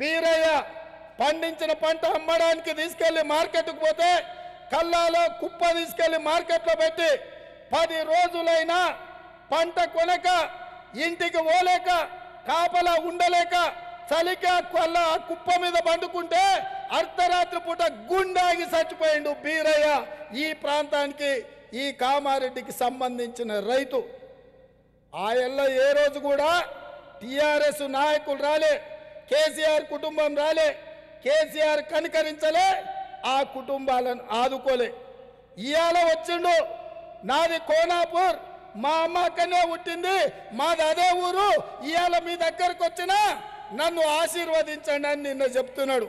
బీరయ్య పండించిన పంట అమ్మడానికి తీసుకెళ్లి మార్కెట్కు పోతే కల్లాలో కుప్ప తీసుకెళ్లి మార్కెట్లో పెట్టి 10 రోజులైనా పంట కొనక ఇంటికి పోలేక కాపలా ఉండలేక చలికి ఆ కుప్ప మీద పండుకుంటే అర్ధరాత్రి పూట గుండాగి చచ్చిపోయిండు బీరయ్య. ఈ ప్రాంతానికి ఈ కామారెడ్డికి సంబంధించిన రైతు. ఆయల్లో ఏ రోజు కూడా టిఆర్ఎస్ నాయకులు రాలే, కేసీఆర్ కుటుంబం రాలే, కేసీఆర్ కనికరించలే, ఆ కుటుంబాలను ఆదుకోలే. ఇవాళ వచ్చిండు, నాది కోనాపూర్, మా అమ్మ అక్కడనే పుట్టింది, మాది అదే ఊరు, ఇవాళ మీ దగ్గరకు వచ్చినా నన్ను ఆశీర్వదించండి అని నిన్న చెప్తున్నాడు.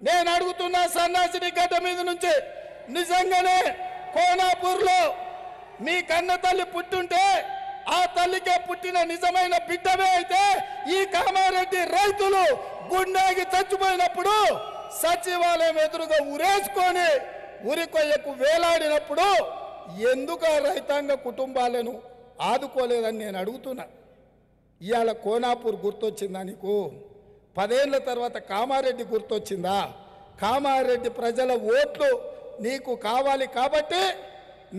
నేను అడుగుతున్నా సన్నాసిని గడ్డ మీద నుంచి, నిజంగానే కోనాపూర్లో మీ కన్న తల్లి పుట్టుంటే ఆ తల్లికే పుట్టిన నిజమైన బిడ్డమే అయితే ఈ కామారెడ్డి రైతులు గుండాగి చచ్చిపోయినప్పుడు సచివాలయం ఎదురుగా ఉరేసుకొని ఉరికొయ్యకు వేలాడినప్పుడు ఎందుకు ఆ రైతాంగ కుటుంబాలను ఆదుకోలేదని నేను అడుగుతున్నా. ఇవాళ కోనాపూర్ గుర్తొచ్చిందా నీకు? 10 ఏళ్ల తర్వాత కామారెడ్డి గుర్తొచ్చిందా? కామారెడ్డి ప్రజల ఓట్లు నీకు కావాలి కాబట్టి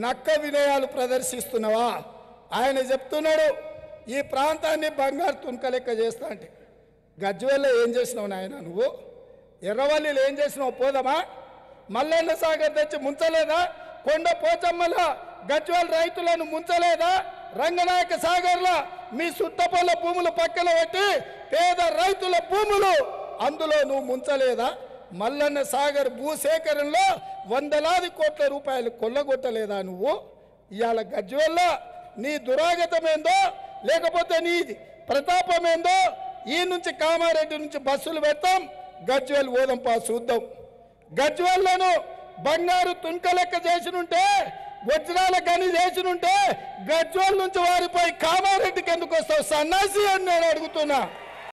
నక్క వినయాలు ప్రదర్శిస్తున్నావా? ఆయన చెప్తున్నాడు ఈ ప్రాంతాన్ని బంగారు తునక లెక్క చేస్తా అంటే. గజ్వేల్లో ఏం చేసినావు నాయన నువ్వు? ఎర్రవల్లిలో ఏం చేసినావు? పోదామా? మల్లన్న సాగర్ తెచ్చి ముంచలేదా? కొండ పోచమ్మల గజ్వేల్ రైతులను ముంచలేదా? రంగనాయక సాగర్లో మీ సుట్టపల్ల భూములు పక్కన పెట్టి పేద రైతుల భూములు అందులో నువ్వు ముంచలేదా? మల్లన్న సాగర్ భూసేకరణలో 100 కోట్ల రూపాయలు కొల్లగొట్టలేదా నువ్వు? ఇవాళ గజ్వేల్లో నీ దురాగతమేందో లేకపోతే నీ ప్రతాపమేందో ఈ నుంచి కామారెడ్డి నుంచి బస్సులు పెడతాం, గజ్వేల్ ఓదంపా చూద్దాం. గజ్వేల్లను బంగారు తునక లెక్క చేసినుంటే, వజ్రాల గని చేసినుంటే గజ్వేల్ నుంచి వారిపై కామారెడ్డికి ఎందుకు వస్తావు సన్నాసి అని నేను అడుగుతున్నా.